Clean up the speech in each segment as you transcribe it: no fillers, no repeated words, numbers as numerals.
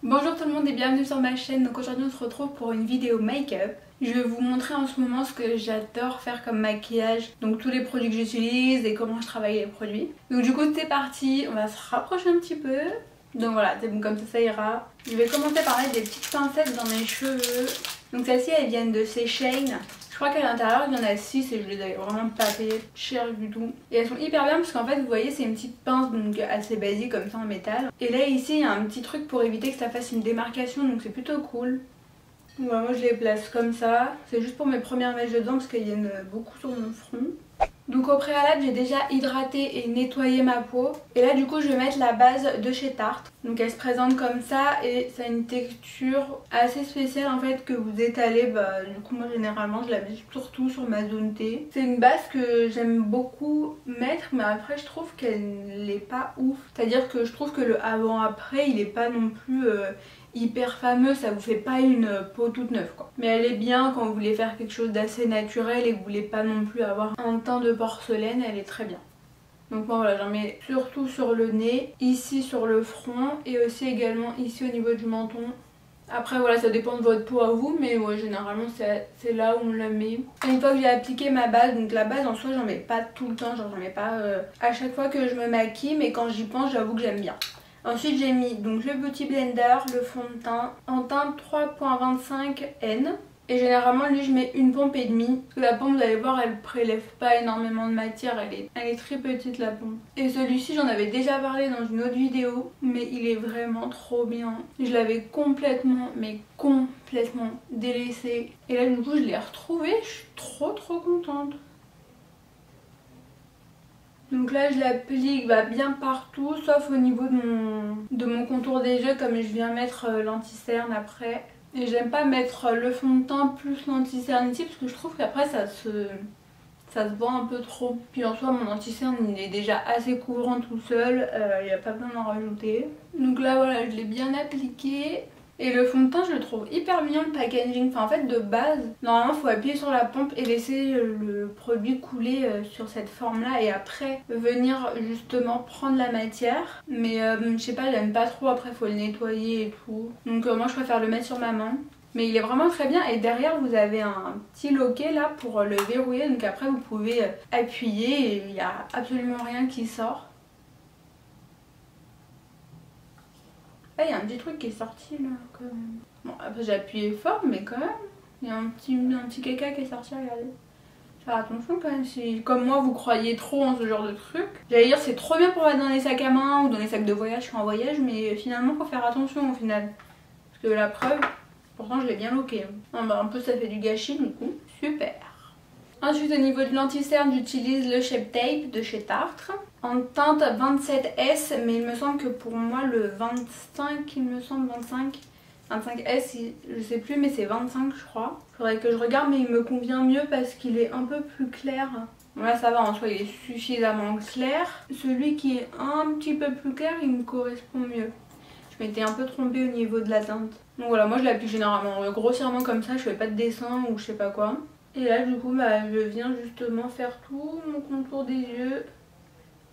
Bonjour tout le monde et bienvenue sur ma chaîne. Donc aujourd'hui on se retrouve pour une vidéo make-up. Je vais vous montrer en ce moment ce que j'adore faire comme maquillage, donc tous les produits que j'utilise et comment je travaille les produits. Donc du coup c'est parti, on va se rapprocher un petit peu. Donc voilà, c'est bon, comme ça ira. Je vais commencer par mettre des petites pincettes dans mes cheveux. Donc celles-ci elles viennent de chez Shane. Je crois qu'à l'intérieur il y en a 6 et je les avais vraiment pas payées cher du tout. Et elles sont hyper bien parce qu'en fait vous voyez c'est une petite pince donc assez basique comme ça en métal. Et là ici il y a un petit truc pour éviter que ça fasse une démarcation, donc c'est plutôt cool. Donc, moi je les place comme ça. C'est juste pour mes premières mèches de dents parce qu'elles viennent beaucoup sur mon front. Donc au préalable j'ai déjà hydraté et nettoyé ma peau. Et là du coup je vais mettre la base de chez Tarte. Donc elle se présente comme ça et ça a une texture assez spéciale en fait que vous étalez. Du coup moi généralement je la mets surtout sur ma zone T. C'est une base que j'aime beaucoup mettre, mais après je trouve qu'elle n'est pas ouf. C'est à dire que je trouve que le avant-après il est pas non plus hyper fameux, ça vous fait pas une peau toute neuve quoi. Mais elle est bien quand vous voulez faire quelque chose d'assez naturel et que vous voulez pas non plus avoir un teint de porcelaine, elle est très bien. Donc moi voilà, j'en mets surtout sur le nez, ici sur le front et aussi également ici au niveau du menton. Après voilà, ça dépend de votre peau à vous, mais ouais, généralement c'est là où on la met. Une fois que j'ai appliqué ma base, donc la base en soi j'en mets pas tout le temps, genre j'en mets pas à chaque fois que je me maquille, mais quand j'y pense j'avoue que j'aime bien. Ensuite j'ai mis donc le Beauty Blender, le fond de teint en teinte 3.25N. Et généralement lui je mets une pompe et demie. Parce que la pompe vous allez voir elle prélève pas énormément de matière, elle est très petite la pompe. Et celui-ci j'en avais déjà parlé dans une autre vidéo, mais il est vraiment trop bien. Je l'avais complètement délaissé. Et là du coup je l'ai retrouvé, je suis trop contente. Donc là je l'applique bien partout sauf au niveau de mon contour des yeux, comme je viens mettre l'anti-cerne après. Et j'aime pas mettre le fond de teint plus l'anti-cerne ici parce que je trouve qu'après ça se voit un peu trop. Puis en soi mon anti-cerne il est déjà assez couvrant tout seul, il n'y a pas besoin d'en rajouter. Donc là voilà, je l'ai bien appliqué. Et le fond de teint je le trouve hyper mignon, le packaging. Enfin en fait de base normalement il faut appuyer sur la pompe et laisser le produit couler sur cette forme là et après venir justement prendre la matière. Mais je sais pas, j'aime pas trop, après il faut le nettoyer et tout. Donc moi je préfère le mettre sur ma main. Mais il est vraiment très bien et derrière vous avez un petit loquet là pour le verrouiller. Donc après vous pouvez appuyer et il n'y a absolument rien qui sort. Ah, il y a un petit truc qui est sorti là quand même. Bon après j'ai appuyé fort mais quand même il y a un petit caca qui est sorti, regardez. Faire attention quand même si comme moi vous croyez trop en ce genre de truc. J'allais dire c'est trop bien pour mettre dans les sacs à main ou dans les sacs de voyage quand on voyage, mais finalement faut faire attention au final. Parce que la preuve, pourtant je l'ai bien loqué. Un peu ça fait du gâchis du coup. Super. Ensuite au niveau de l'anti-cerne j'utilise le Shape Tape de chez Tarte en teinte 27S, mais il me semble que pour moi le 25, il me semble 25S, je sais plus mais c'est 25 je crois. Faudrait que je regarde mais il me convient mieux parce qu'il est un peu plus clair. Bon là ça va en soi, il est suffisamment clair. Celui qui est un petit peu plus clair il me correspond mieux. Je m'étais un peu trompée au niveau de la teinte. Donc voilà, moi je l'applique généralement grossièrement comme ça, je fais pas de dessin ou je sais pas quoi. Et là du coup je viens justement faire tout mon contour des yeux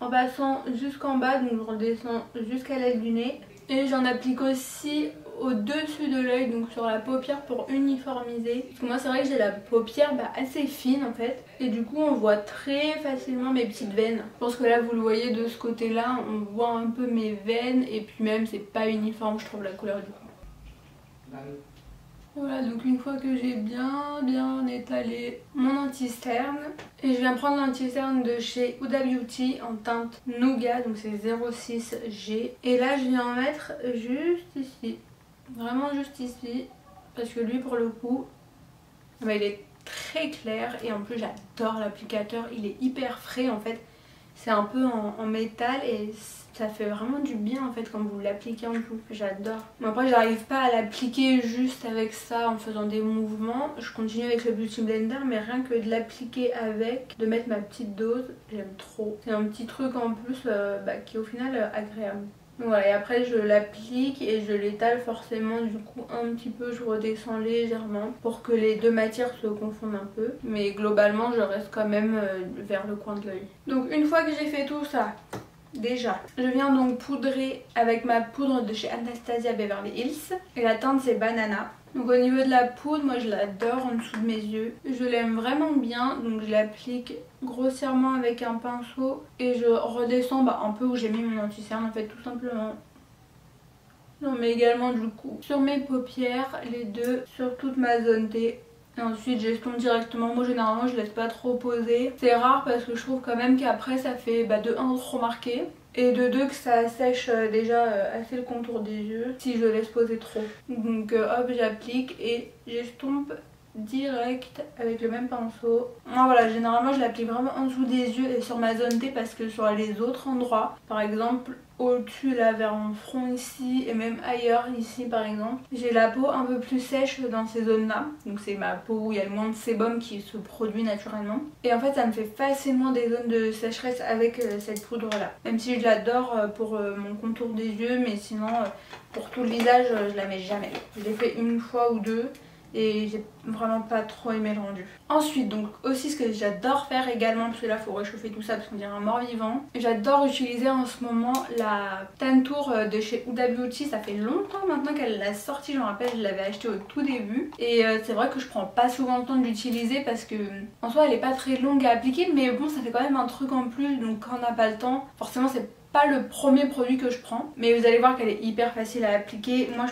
en passant jusqu'en bas, donc je redescends jusqu'à l'aile du nez. Et j'en applique aussi au-dessus de l'œil, donc sur la paupière pour uniformiser. Parce que moi c'est vrai que j'ai la paupière assez fine en fait. Et du coup on voit très facilement mes petites veines. Je pense que là vous le voyez de ce côté là, on voit un peu mes veines. Et puis même c'est pas uniforme je trouve la couleur du coup. Voilà, donc une fois que j'ai bien étalé mon anti-cerne, et je viens prendre l'anti-cerne de chez Huda Beauty en teinte Nougat, donc c'est 06G. Et là je viens en mettre juste ici, vraiment juste ici, parce que lui pour le coup, il est très clair et en plus j'adore l'applicateur, il est hyper frais en fait. C'est un peu en métal et ça fait vraiment du bien en fait quand vous l'appliquez en dessous, j'adore. Bon, après j'arrive pas à l'appliquer juste avec ça en faisant des mouvements. Je continue avec le Beauty Blender, mais rien que de l'appliquer avec, de mettre ma petite dose, j'aime trop. C'est un petit truc en plus qui est au final agréable. Donc voilà, et après je l'applique et je l'étale forcément du coup un petit peu, je redescends légèrement pour que les deux matières se confondent un peu. Mais globalement je reste quand même vers le coin de l'œil. Donc une fois que j'ai fait tout ça, déjà. Je viens donc poudrer avec ma poudre de chez Anastasia Beverly Hills. Et la teinte c'est Banana. Donc au niveau de la poudre, moi je l'adore en dessous de mes yeux. Je l'aime vraiment bien, donc je l'applique grossièrement avec un pinceau. Et je redescends un peu où j'ai mis mon anti-cerne en fait, tout simplement. J'en mets également du coup sur mes paupières, les deux, sur toute ma zone T. Et ensuite j'estompe directement. Moi généralement je laisse pas trop poser. C'est rare parce que je trouve quand même qu'après ça fait de 1 trop marqué. Et de 2 que ça sèche déjà assez le contour des yeux si je laisse poser trop. Donc hop, j'applique et j'estompe direct avec le même pinceau. Moi voilà, généralement je l'applique vraiment en dessous des yeux et sur ma zone T parce que sur les autres endroits, par exemple au-dessus là vers mon front ici et même ailleurs ici par exemple, j'ai la peau un peu plus sèche dans ces zones là. Donc c'est ma peau où il y a le moins de sébum qui se produit naturellement. Et en fait ça me fait facilement des zones de sécheresse avec cette poudre là. Même si je l'adore pour mon contour des yeux, mais sinon pour tout le visage je la mets jamais. Je l'ai fait une fois ou deux. Et j'ai vraiment pas trop aimé le rendu. Ensuite donc aussi ce que j'adore faire également, parce que là faut réchauffer tout ça parce qu'on dirait un mort-vivant. J'adore utiliser en ce moment la Tantour de chez Huda Beauty. Ça fait longtemps maintenant qu'elle l'a sortie, je me rappelle je l'avais acheté au tout début. Et c'est vrai que je prends pas souvent le temps de l'utiliser parce que en soi elle est pas très longue à appliquer, mais bon ça fait quand même un truc en plus, donc quand on n'a pas le temps, forcément c'est pas le premier produit que je prends, mais vous allez voir qu'elle est hyper facile à appliquer. Moi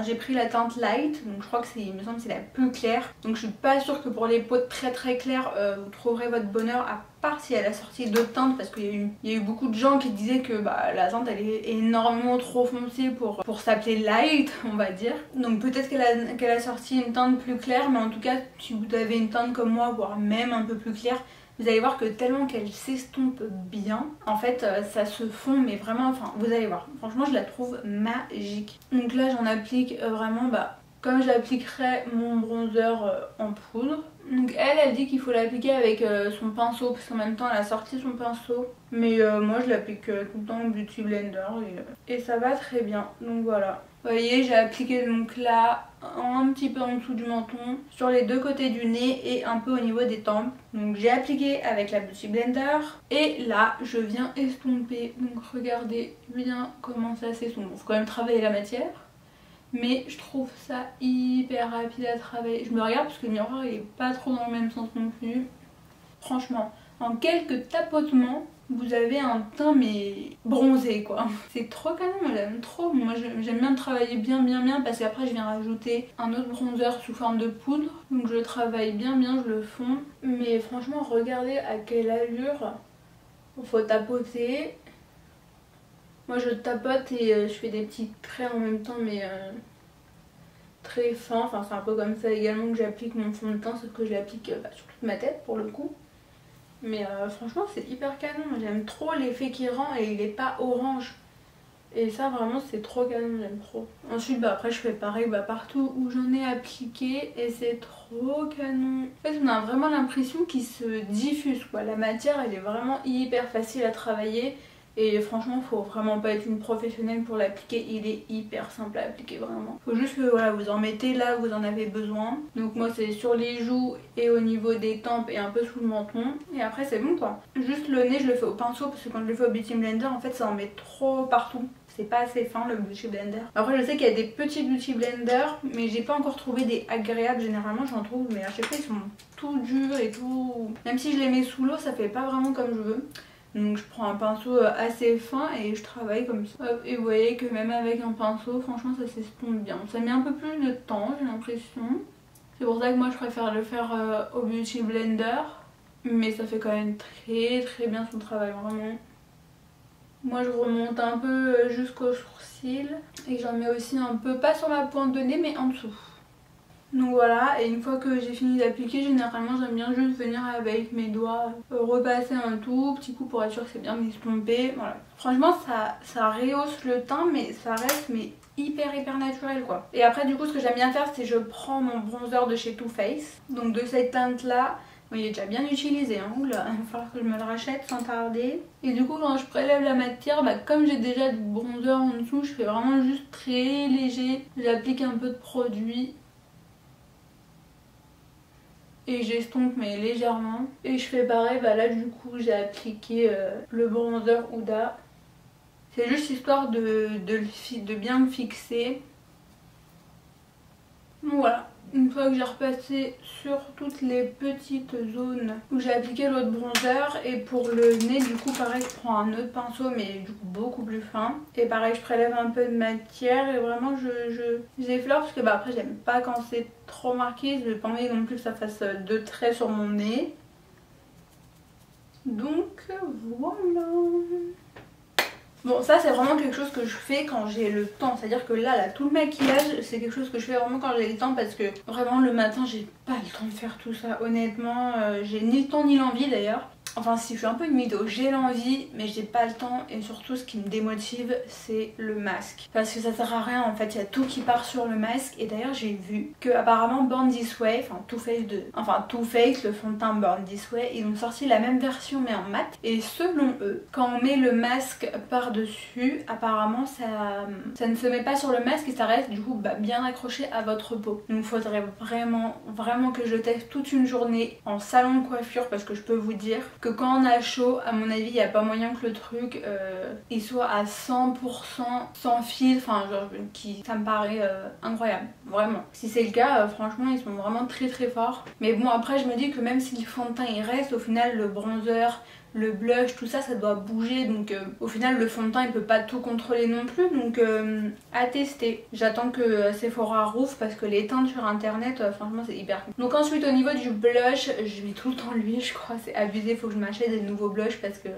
j'ai pris la teinte light, donc je crois que il me semble que c'est la plus claire, donc je suis pas sûre que pour les peaux très très claires vous trouverez votre bonheur, à part si elle a sorti d'autres teintes, parce qu'il y a eu beaucoup de gens qui disaient que la teinte elle est énormément trop foncée pour s'appeler light on va dire. Donc peut-être qu'elle a sorti une teinte plus claire, mais en tout cas si vous avez une teinte comme moi, voire même un peu plus claire, vous allez voir que tellement qu'elle s'estompe bien, en fait ça se fond, mais vraiment, enfin vous allez voir, franchement je la trouve magique. Donc là j'en applique vraiment comme j'appliquerais mon bronzer en poudre. Donc elle dit qu'il faut l'appliquer avec son pinceau, parce qu'en même temps elle a sorti son pinceau. Mais moi je l'applique tout le temps au Beauty Blender et ça va très bien, donc voilà. Vous voyez, j'ai appliqué donc là un petit peu en dessous du menton, sur les deux côtés du nez et un peu au niveau des tempes. Donc j'ai appliqué avec la Beauty Blender et là je viens estomper. Donc regardez bien comment ça s'estompe. Bon, faut quand même travailler la matière, mais je trouve ça hyper rapide à travailler. Je me regarde parce que le miroir il est pas trop dans le même sens non plus. Franchement, en quelques tapotements, vous avez un teint mais bronzé quoi. C'est trop canon, moi j'aime trop. Moi j'aime bien travailler bien parce qu'après je viens rajouter un autre bronzer sous forme de poudre. Donc je travaille bien, je le fonds. Mais franchement regardez à quelle allure il faut tapoter. Moi je tapote et je fais des petits traits en même temps, mais très fins. Enfin c'est un peu comme ça également que j'applique mon fond de teint, sauf que je l'applique sur toute ma tête pour le coup. Mais franchement c'est hyper canon, j'aime trop l'effet qu'il rend et il est pas orange. Et ça vraiment c'est trop canon, j'aime trop. Ensuite après je fais pareil partout où j'en ai appliqué et c'est trop canon. En fait on a vraiment l'impression qu'il se diffuse quoi. La matière elle est vraiment hyper facile à travailler. Et franchement faut vraiment pas être une professionnelle pour l'appliquer, il est hyper simple à appliquer vraiment. Faut juste que voilà, vous en mettez là où vous en avez besoin. Donc moi c'est sur les joues et au niveau des tempes et un peu sous le menton. Et après c'est bon quoi. Juste le nez je le fais au pinceau parce que quand je le fais au Beauty Blender en fait ça en met trop partout. C'est pas assez fin le Beauty Blender. Après je sais qu'il y a des petits Beauty Blender, mais j'ai pas encore trouvé des agréables. Généralement j'en trouve, mais à chaque fois ils sont tout durs et tout... Même si je les mets sous l'eau ça fait pas vraiment comme je veux. Donc je prends un pinceau assez fin et je travaille comme ça. Et vous voyez que même avec un pinceau, franchement ça s'estompe bien. Ça met un peu plus de temps j'ai l'impression. C'est pour ça que moi je préfère le faire au Beauty Blender. Mais ça fait quand même très bien son travail vraiment. Moi je remonte un peu jusqu'aux sourcils. Et j'en mets aussi un peu, pas sur ma pointe de nez mais en dessous. Donc voilà, et une fois que j'ai fini d'appliquer, généralement j'aime bien juste venir avec mes doigts repasser un tout petit coup pour être sûr que c'est bien estompé. Voilà. Franchement ça rehausse le teint mais ça reste hyper naturel quoi. Et après du coup ce que j'aime bien faire c'est je prends mon bronzer de chez Too Faced. Donc de cette teinte là, bon, il est déjà bien utilisé hein, il va falloir que je me le rachète sans tarder. Et du coup quand je prélève la matière, comme j'ai déjà du bronzer en dessous, je fais vraiment juste très léger. J'applique un peu de produit. Et j'estompe mais légèrement. Et je fais pareil, là du coup j'ai appliqué le bronzer Huda. C'est juste histoire de bien le fixer. Donc voilà. Une fois que j'ai repassé sur toutes les petites zones où j'ai appliqué l'autre bronzer, et pour le nez du coup pareil je prends un autre pinceau mais du coup beaucoup plus fin. Et pareil je prélève un peu de matière et vraiment j'effleure parce que bah après j'aime pas quand c'est trop marqué, j'ai pas envie non plus que ça fasse deux traits sur mon nez. Donc voilà. Bon ça c'est vraiment quelque chose que je fais quand j'ai le temps, c'est à dire que là tout le maquillage c'est quelque chose que je fais vraiment quand j'ai le temps, parce que vraiment le matin j'ai pas le temps de faire tout ça honnêtement, j'ai ni le temps ni l'envie d'ailleurs. Enfin si, je suis un peu une mytho, j'ai l'envie mais j'ai pas le temps, et surtout ce qui me démotive c'est le masque. Parce que ça sert à rien en fait, il y a tout qui part sur le masque. Et d'ailleurs j'ai vu que apparemment Born This Way, Too Faced, le fond de teint Born This Way, ils ont sorti la même version mais en mat. Et selon eux, quand on met le masque par dessus, apparemment ça ne se met pas sur le masque et ça reste du coup bien accroché à votre peau. Donc il faudrait vraiment que je teste toute une journée en salon de coiffure, parce que je peux vous dire que quand on a chaud, à mon avis, il n'y a pas moyen que le truc il soit à 100% sans fil, enfin genre ça me paraît incroyable, vraiment. Si c'est le cas, franchement ils sont vraiment très forts. Mais bon après je me dis que même si le fond de teint il reste, au final le bronzer, le blush, tout ça, ça doit bouger, donc au final le fond de teint il peut pas tout contrôler non plus, donc à tester. J'attends que Sephora rouvre parce que les teintes sur internet franchement c'est hyper cool. Donc ensuite au niveau du blush, je mets tout le temps lui, je crois, c'est abusé, faut que je m'achète des nouveaux blushs parce que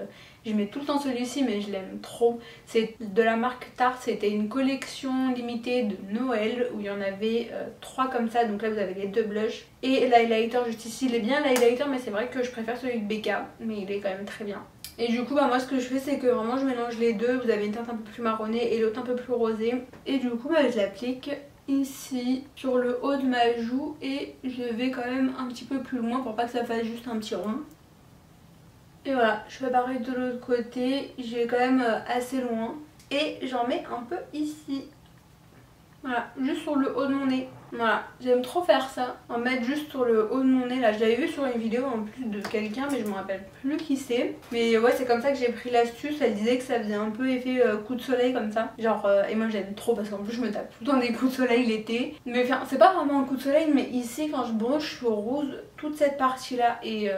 je mets tout le temps celui-ci mais je l'aime trop. C'est de la marque Tarte, c'était une collection limitée de Noël où il y en avait 3 comme ça, donc là vous avez les 2 blushs. Et l'highlighter juste ici, il est bien l'highlighter mais c'est vrai que je préfère celui de Becca, mais il est quand même très bien. Et du coup moi ce que je fais c'est que vraiment je mélange les deux, vous avez une teinte un peu plus marronnée et l'autre un peu plus rosée. Et du coup je l'applique ici sur le haut de ma joue et je vais quand même un petit peu plus loin pour pas que ça fasse juste un petit rond. Et voilà, je fais pareil de l'autre côté, je vais quand même assez loin et j'en mets un peu ici. Voilà, juste sur le haut de mon nez. Voilà, j'aime trop faire ça, en mettre juste sur le haut de mon nez. Là je l'avais vu sur une vidéo en plus de quelqu'un mais je me rappelle plus qui c'est. Mais ouais, c'est comme ça que j'ai pris l'astuce. Elle disait que ça faisait un peu effet coup de soleil comme ça, genre et moi j'aime trop parce qu'en plus je me tape tout le temps des coups de soleil l'été. Mais enfin c'est pas vraiment un coup de soleil, mais ici quand je bronze je suis rose toute cette partie là et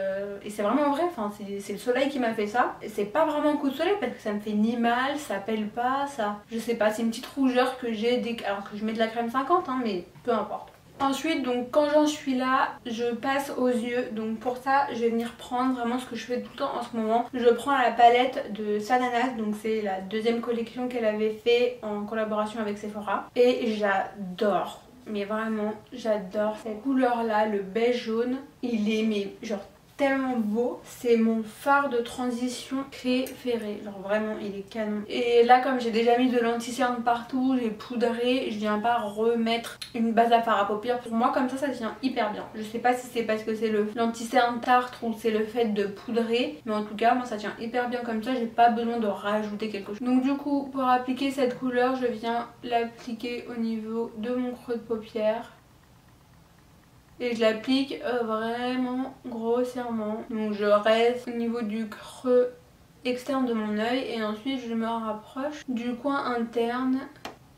c'est vraiment vrai, enfin c'est le soleil qui m'a fait ça. Et c'est pas vraiment un coup de soleil parce que ça me fait ni mal, ça pèle pas, ça, je sais pas, c'est une petite rougeur que j'ai alors que je mets de la crème 50 hein, mais peu importe. Ensuite donc quand j'en suis là, je passe aux yeux. Donc pour ça je vais venir prendre vraiment ce que je fais tout le temps en ce moment. Je prends la palette de Sananas, donc c'est la deuxième collection qu'elle avait fait en collaboration avec Sephora. Et j'adore, mais vraiment j'adore cette couleur là, le beige jaune. Il est mais genre tellement beau, c'est mon fard de transition préféré, genre vraiment il est canon. Et là comme j'ai déjà mis de l'anti-cerne partout, j'ai poudré, je viens pas remettre une base à fard à paupières. Pour moi comme ça tient hyper bien. Je sais pas si c'est parce que c'est l'anti-cerne Tarte ou c'est le fait de poudrer, mais en tout cas moi ça tient hyper bien comme ça, j'ai pas besoin de rajouter quelque chose. Donc du coup pour appliquer cette couleur je viens l'appliquer au niveau de mon creux de paupière. Et je l'applique vraiment grossièrement. Donc je reste au niveau du creux externe de mon œil et ensuite je me rapproche du coin interne.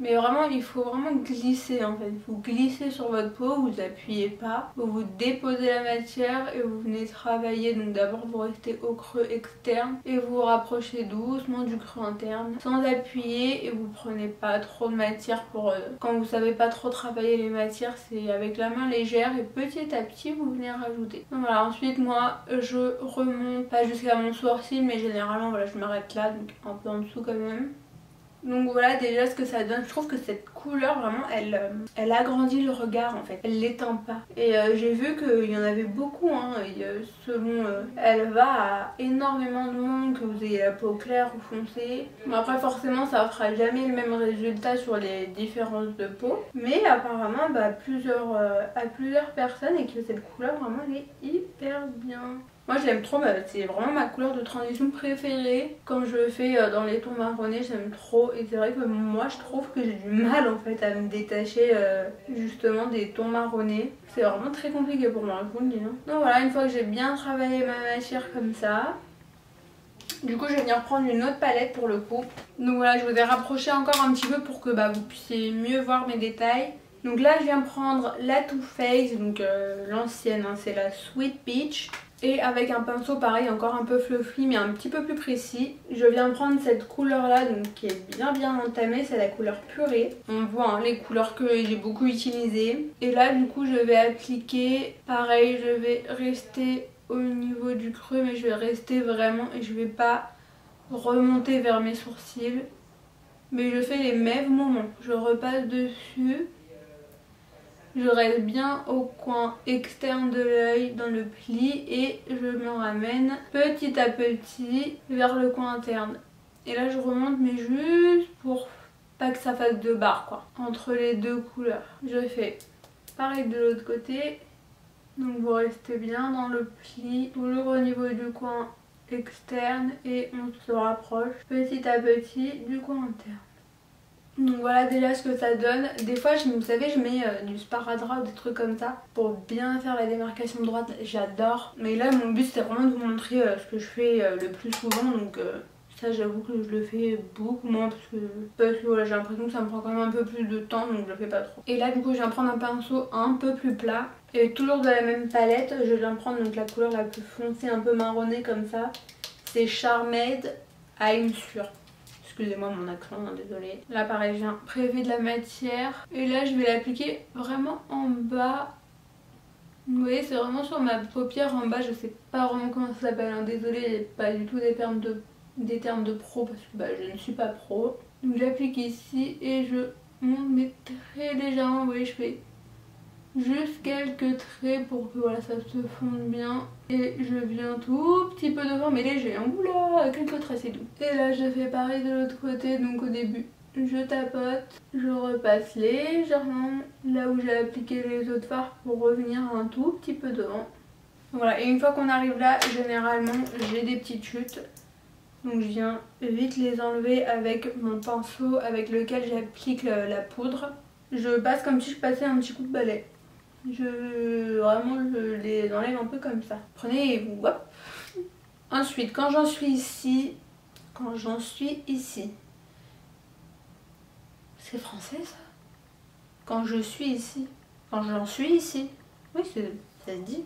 Mais vraiment il faut vraiment glisser en fait, il faut glisser sur votre peau, vous appuyez pas, vous déposez la matière et vous venez travailler. Donc d'abord vous restez au creux externe et vous vous rapprochez doucement du creux interne sans appuyer, et vous prenez pas trop de matière pour quand vous savez pas trop travailler les matières, c'est avec la main légère et petit à petit vous venez rajouter. Donc voilà, ensuite moi je remonte pas jusqu'à mon sourcil mais généralement voilà je m'arrête là, donc un peu en dessous quand même. Donc voilà déjà ce que ça donne. Je trouve que cette couleur vraiment elle agrandit le regard en fait, elle l'étend pas. Et j'ai vu qu'il y en avait beaucoup hein, selon elle va à énormément de monde, que vous ayez la peau claire ou foncée. Bon, après forcément ça fera jamais le même résultat sur les différences de peau, mais apparemment à plusieurs personnes, et que cette couleur vraiment elle est hyper bien. Moi je l'aime trop, c'est vraiment ma couleur de transition préférée. Quand je le fais dans les tons marronnés j'aime trop, et c'est vrai que moi je trouve que j'ai du mal en fait à me détacher justement des tons marronnés. C'est vraiment très compliqué pour moi, je vous le dis hein. Donc voilà, une fois que j'ai bien travaillé ma matière comme ça, Du coup je vais venir prendre une autre palette pour le coup. Donc voilà, je vous ai rapproché encore un petit peu pour que vous puissiez mieux voir mes détails. Donc là je viens prendre la Too Faced, donc l'ancienne, hein, c'est la Sweet Peach. Et avec un pinceau pareil, encore un peu fluffy mais un petit peu plus précis. Je viens prendre cette couleur là, donc qui est bien entamée, c'est la couleur purée. On voit hein, les couleurs que j'ai beaucoup utilisées. Et là du coup je vais appliquer, pareil je vais rester au niveau du creux, mais je vais rester vraiment et je vais pas remonter vers mes sourcils. Mais je fais les mêmes mouvements, je repasse dessus. Je reste bien au coin externe de l'œil dans le pli et je me ramène petit à petit vers le coin interne. Et là je remonte mais juste pour pas que ça fasse de barre quoi, entre les deux couleurs. Je fais pareil de l'autre côté. Donc vous restez bien dans le pli, toujours au niveau du coin externe et on se rapproche petit à petit du coin interne. Donc voilà déjà ce que ça donne. Des fois, vous savez, je mets du sparadrap ou des trucs comme ça pour bien faire la démarcation de droite. J'adore. Mais là, mon but c'était vraiment de vous montrer ce que je fais le plus souvent. Donc ça, j'avoue que je le fais beaucoup moins parce que voilà, j'ai l'impression que ça me prend quand même un peu plus de temps, donc je le fais pas trop. Et là, du coup, je viens prendre un pinceau un peu plus plat. Et toujours de la même palette, je viens prendre donc la couleur la plus foncée, un peu marronnée comme ça. C'est Charmed I'm Sûre. Excusez-moi mon accent, hein, désolée. Là pareil, je viens prélever de la matière. Et là je vais l'appliquer vraiment en bas. Vous voyez, c'est vraiment sur ma paupière en bas. Je sais pas vraiment comment ça s'appelle, hein. Désolée, pas du tout des termes de pro parce que je ne suis pas pro. Donc j'applique ici et je monte mais très légèrement. Vous voyez, je fais juste quelques traits pour que voilà, ça se fonde bien. Et je viens tout petit peu devant mais léger, hein. Oula, quelques traits c'est doux. Et là je fais pareil de l'autre côté, donc au début je tapote, je repasse légèrement là où j'ai appliqué les autres fards pour revenir un tout petit peu devant. Voilà, et une fois qu'on arrive là, généralement j'ai des petites chutes. Donc je viens vite les enlever avec mon pinceau avec lequel j'applique la poudre. Je passe comme si je passais un petit coup de balai. Vraiment je les enlève un peu comme ça. Prenez et vous hop. Ensuite quand j'en suis ici, c'est français ça? Quand je suis ici, quand j'en suis ici, oui ça se dit.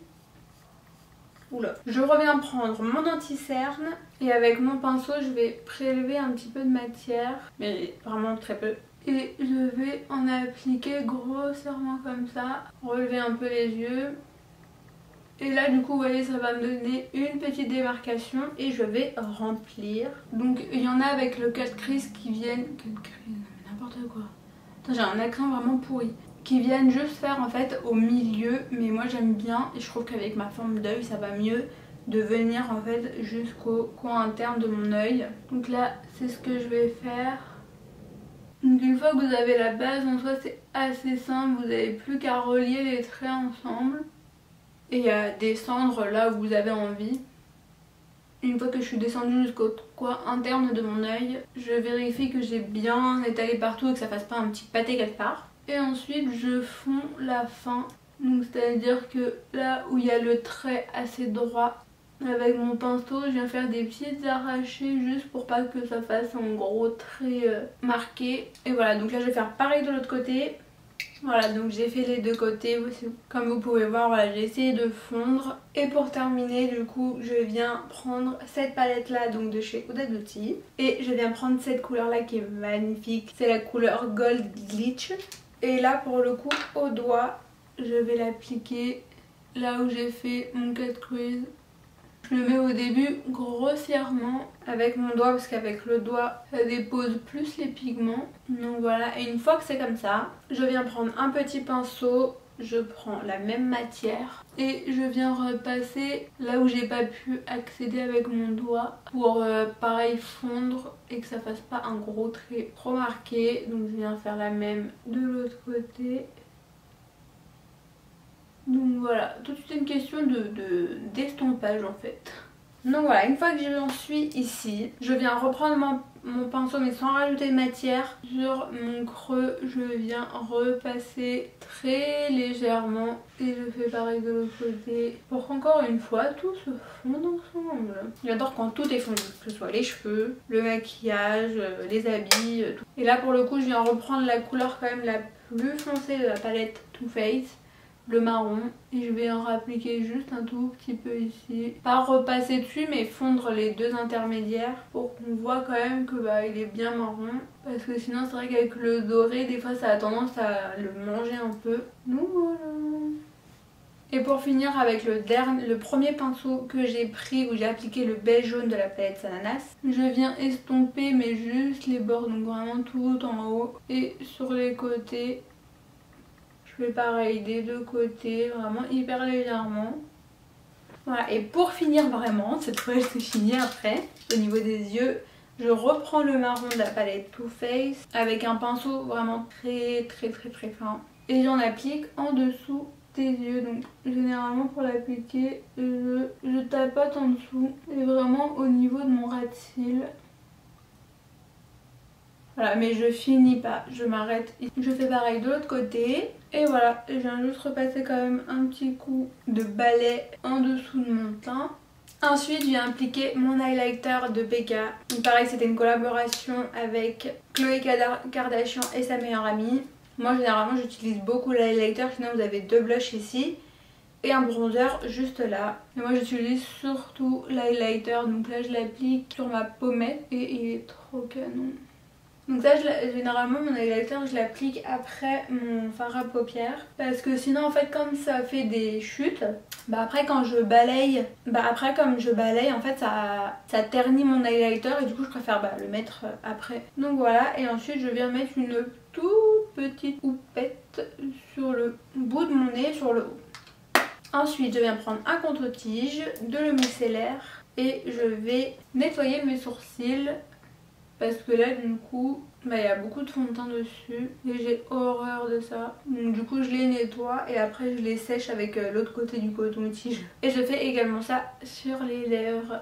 Oula. Je reviens prendre mon anti-cerne et avec mon pinceau je vais prélever un petit peu de matière, mais vraiment très peu. Et je vais en appliquer grossièrement comme ça, relever un peu les yeux. Et là du coup vous voyez ça va me donner une petite démarcation et je vais remplir. Donc il y en a avec le cut crease qui viennent... n'importe quoi. J'ai un accent vraiment pourri. Qui viennent juste faire en fait au milieu, mais moi j'aime bien et je trouve qu'avec ma forme d'œil ça va mieux de venir en fait jusqu'au coin interne de mon œil. Donc là c'est ce que je vais faire. Donc une fois que vous avez la base en soi c'est assez simple, vous n'avez plus qu'à relier les traits ensemble et à descendre là où vous avez envie. Une fois que je suis descendue jusqu'au coin interne de mon œil, je vérifie que j'ai bien étalé partout et que ça fasse pas un petit pâté quelque part. Et ensuite je fonds la fin, donc c'est à dire que là où il y a le trait assez droit, avec mon pinceau je viens faire des petites arrachées juste pour pas que ça fasse un gros trait marqué. Et voilà, donc là je vais faire pareil de l'autre côté. Voilà, donc j'ai fait les deux côtés aussi. Comme vous pouvez voir, voilà, j'ai essayé de fondre. Et pour terminer, du coup, je viens prendre cette palette là, donc de chez Huda Beauty. Et je viens prendre cette couleur là qui est magnifique. C'est la couleur Gold Glitch. Et là, pour le coup, au doigt, je vais l'appliquer là où j'ai fait mon cut crease. Je le mets au début grossièrement avec mon doigt parce qu'avec le doigt ça dépose plus les pigments. Donc voilà, et une fois que c'est comme ça, je viens prendre un petit pinceau, je prends la même matière et je viens repasser là où j'ai pas pu accéder avec mon doigt pour pareil fondre et que ça fasse pas un gros trait trop marqué. Donc je viens faire la même de l'autre côté. Donc voilà, tout de suite une question d'estompage en fait. Donc voilà, une fois que j'en suis ici, je viens reprendre mon pinceau mais sans rajouter de matière. Sur mon creux, je viens repasser très légèrement et je fais pareil de l'autre côté pour qu'encore une fois tout se fonde ensemble. J'adore quand tout est fondu, que ce soit les cheveux, le maquillage, les habits, tout. Et là pour le coup, je viens reprendre la couleur quand même la plus foncée de la palette Too Faced, le marron, et je vais en appliquer juste un tout petit peu ici, pas repasser dessus mais fondre les deux intermédiaires pour qu'on voit quand même que il est bien marron, parce que sinon c'est vrai qu'avec le doré des fois ça a tendance à le manger un peu. Donc voilà. Et pour finir avec le premier pinceau que j'ai pris où j'ai appliqué le beige jaune de la palette Ananas, je viens estomper mais juste les bords, donc vraiment tout en haut et sur les côtés. Je fais pareil des deux côtés, vraiment hyper légèrement. Voilà, et pour finir vraiment, cette fois c'est fini après, au niveau des yeux, je reprends le marron de la palette Too Faced avec un pinceau vraiment très fin. Et j'en applique en dessous des yeux, donc généralement pour l'appliquer, je tapote en dessous et vraiment au niveau de mon ras de cils. Voilà, mais je finis pas, je m'arrête ici. Je fais pareil de l'autre côté. Et voilà, je viens juste repasser quand même un petit coup de balai en dessous de mon teint. Ensuite, je viens appliquer mon highlighter de BK. Donc pareil, c'était une collaboration avec Khloé Kardashian et sa meilleure amie. Moi, généralement, j'utilise beaucoup l'highlighter, sinon vous avez deux blushs ici. Et un bronzer juste là. Et moi j'utilise surtout l'highlighter, donc là je l'applique sur ma pommette et il est trop canon. Donc ça généralement mon highlighter je l'applique après mon fard à paupières, parce que sinon en fait comme ça fait des chutes, après quand je balaye, comme je balaye en fait ça ternit mon highlighter et du coup je préfère le mettre après. Donc voilà, et ensuite je viens mettre une toute petite houppette sur le bout de mon nez, sur le haut. Ensuite je viens prendre un contre-tige, de l'eau micellaire et je vais nettoyer mes sourcils. Parce que là du coup il y a beaucoup de fond de teint dessus et j'ai horreur de ça. Donc du coup je les nettoie et après je les sèche avec l'autre côté du coton-tige. Et je fais également ça sur les lèvres.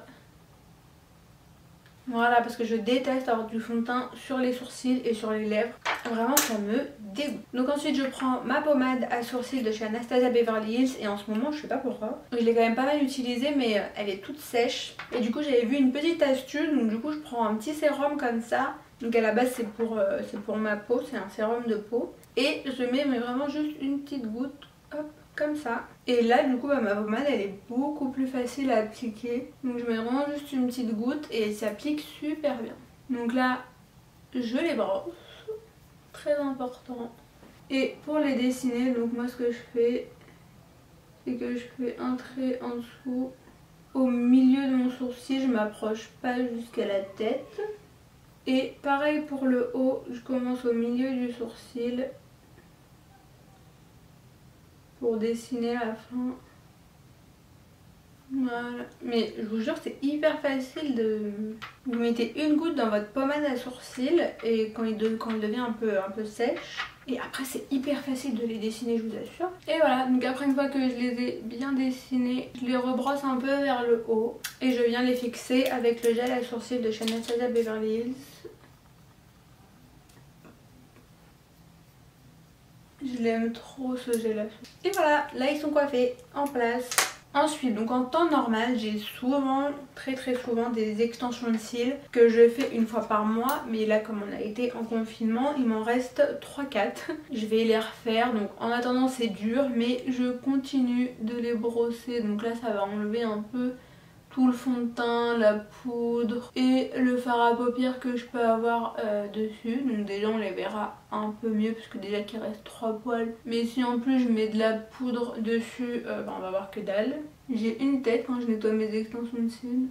Voilà, parce que je déteste avoir du fond de teint sur les sourcils et sur les lèvres. Vraiment ça me dégoûte. Donc ensuite je prends ma pommade à sourcils de chez Anastasia Beverly Hills. Et en ce moment je sais pas pourquoi, je l'ai quand même pas mal utilisée mais elle est toute sèche. Et du coup j'avais vu une petite astuce, donc du coup je prends un petit sérum comme ça. Donc à la base c'est pour ma peau, c'est un sérum de peau. Et je mets mais vraiment juste une petite goutte, hop, comme ça. Et là du coup ma pommade elle est beaucoup plus facile à appliquer. Donc je mets vraiment juste une petite goutte et elle s'applique super bien. Donc là je les brosse, très important. Et pour les dessiner, donc moi ce que je fais, c'est que je fais un trait en dessous au milieu de mon sourcil, je m'approche pas jusqu'à la tête. Et pareil pour le haut, je commence au milieu du sourcil pour dessiner la fin. Voilà. Mais je vous jure c'est hyper facile de... Vous mettez une goutte dans votre pommade à sourcils et quand il devient un peu sèche. Et après c'est hyper facile de les dessiner, je vous assure. Et voilà, donc après une fois que je les ai bien dessinés, je les rebrosse un peu vers le haut. Et je viens les fixer avec le gel à sourcils de chez Anastasia Beverly Hills. Je l'aime trop ce gel à sourcils. Et voilà, là ils sont coiffés, en place. Ensuite, donc en temps normal, j'ai souvent, très souvent des extensions de cils que je fais une fois par mois. Mais là, comme on a été en confinement, il m'en reste 3-4. Je vais les refaire, donc en attendant c'est dur, mais je continue de les brosser. Donc là, ça va enlever un peu tout le fond de teint, la poudre et le fard à paupières que je peux avoir dessus. Donc déjà on les verra un peu mieux parce que déjà qu'il reste 3 poils. Mais si en plus je mets de la poudre dessus, on va voir que dalle. J'ai une tête quand je nettoie mes extensions de cils.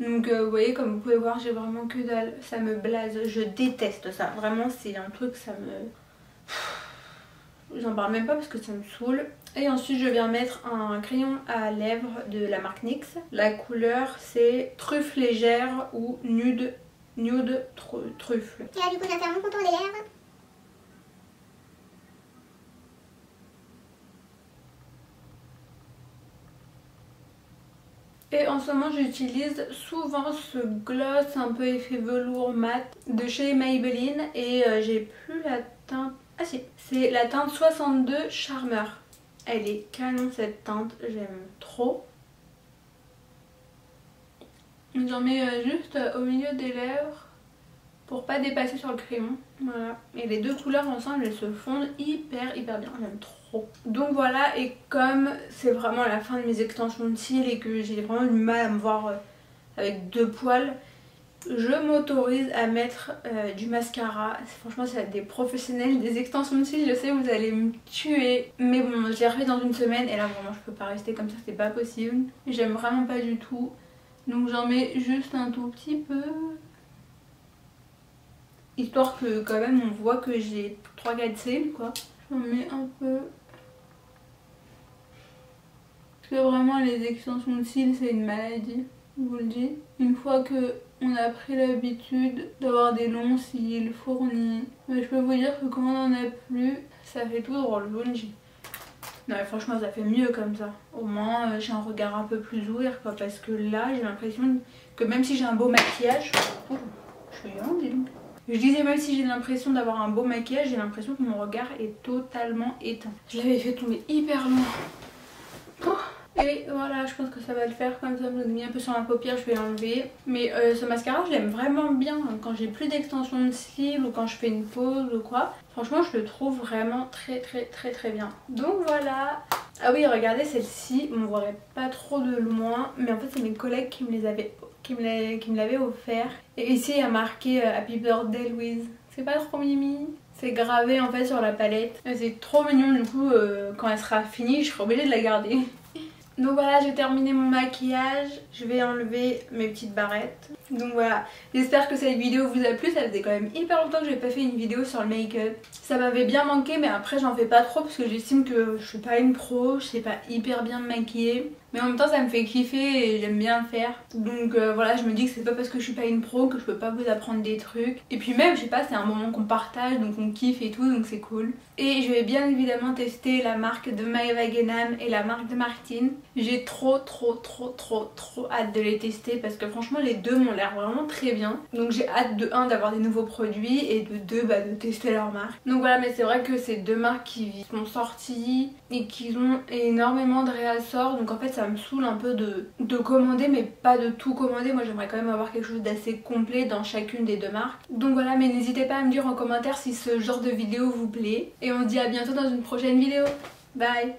Donc vous voyez, comme vous pouvez voir, j'ai vraiment que dalle. Ça me blase, je déteste ça. Vraiment c'est un truc, ça me... J'en parle même pas parce que ça me saoule. Et ensuite je viens mettre un crayon à lèvres de la marque NYX. La couleur c'est truffe légère ou nude truffe. Et là du coup je viens faire mon contour des lèvres. Et en ce moment j'utilise souvent ce gloss un peu effet velours mat de chez Maybelline. Et j'ai plus la teinte... Ah si, c'est la teinte 62 Charmer. Elle est canon cette teinte, j'aime trop. J'en mets juste au milieu des lèvres pour pas dépasser sur le crayon. Voilà. Et les deux couleurs ensemble, elles se fondent hyper bien. J'aime trop. Donc voilà, et comme c'est vraiment la fin de mes extensions de cils et que j'ai vraiment du mal à me voir avec deux poils, je m'autorise à mettre du mascara. Franchement, c'est des professionnels des extensions de cils, je sais vous allez me tuer. Mais bon, je l'ai refait dans une semaine et là vraiment je peux pas rester comme ça, c'est pas possible. J'aime vraiment pas du tout. Donc j'en mets juste un tout petit peu. Histoire que quand même on voit que j'ai 3-4 cils quoi. J'en mets un peu. Parce que vraiment les extensions de cils c'est une maladie, je vous le dis. Une fois que on a pris l'habitude d'avoir des longs cils fournis, mais je peux vous dire que quand on en a plus, ça fait tout drôle, je vous le dis. Non mais franchement ça fait mieux comme ça. Au moins j'ai un regard un peu plus ouvert quoi. Parce que là j'ai l'impression que même si j'ai un beau maquillage... Oh, je suis bien, dis donc. Je disais même si j'ai l'impression d'avoir un beau maquillage, j'ai l'impression que mon regard est totalement éteint. Je l'avais fait tomber hyper loin. Oh. Et voilà, je pense que ça va le faire comme ça, je l'ai mis un peu sur ma paupière, je vais l'enlever. Mais ce mascara, je l'aime vraiment bien quand j'ai plus d'extension de cils ou quand je fais une pause ou quoi. Franchement, je le trouve vraiment très bien. Donc voilà. Ah oui, regardez celle-ci, on ne voit pas trop de loin, mais en fait c'est mes collègues qui me l'avaient offert. Et ici il y a marqué Happy Birthday Louise. C'est pas trop mimi. C'est gravé en fait sur la palette. C'est trop mignon, du coup quand elle sera finie, je serai obligée de la garder. Donc voilà, j'ai terminé mon maquillage, je vais enlever mes petites barrettes. Donc voilà, j'espère que cette vidéo vous a plu, ça faisait quand même hyper longtemps que j'ai pas fait une vidéo sur le make-up. Ça m'avait bien manqué mais après j'en fais pas trop parce que j'estime que je suis pas une pro, je sais pas hyper bien me maquiller. Mais en même temps ça me fait kiffer et j'aime bien le faire. Donc voilà, je me dis que c'est pas parce que je suis pas une pro que je peux pas vous apprendre des trucs. Et puis même, je sais pas, c'est un moment qu'on partage donc on kiffe et tout, donc c'est cool. Et je vais bien évidemment tester la marque de Maeva Genam et la marque de Martine. J'ai trop hâte de les tester parce que franchement les deux m'ont l'air vraiment très bien. Donc j'ai hâte de 1 d'avoir des nouveaux produits et de 2 de tester leur marque. Donc voilà, mais c'est vrai que c'est deux marques qui sont sorties et qui ont énormément de réassorts. Donc en fait ça me saoule un peu de commander mais pas de tout commander. Moi j'aimerais quand même avoir quelque chose d'assez complet dans chacune des deux marques. Donc voilà, mais n'hésitez pas à me dire en commentaire si ce genre de vidéo vous plaît. Et on se dit à bientôt dans une prochaine vidéo. Bye!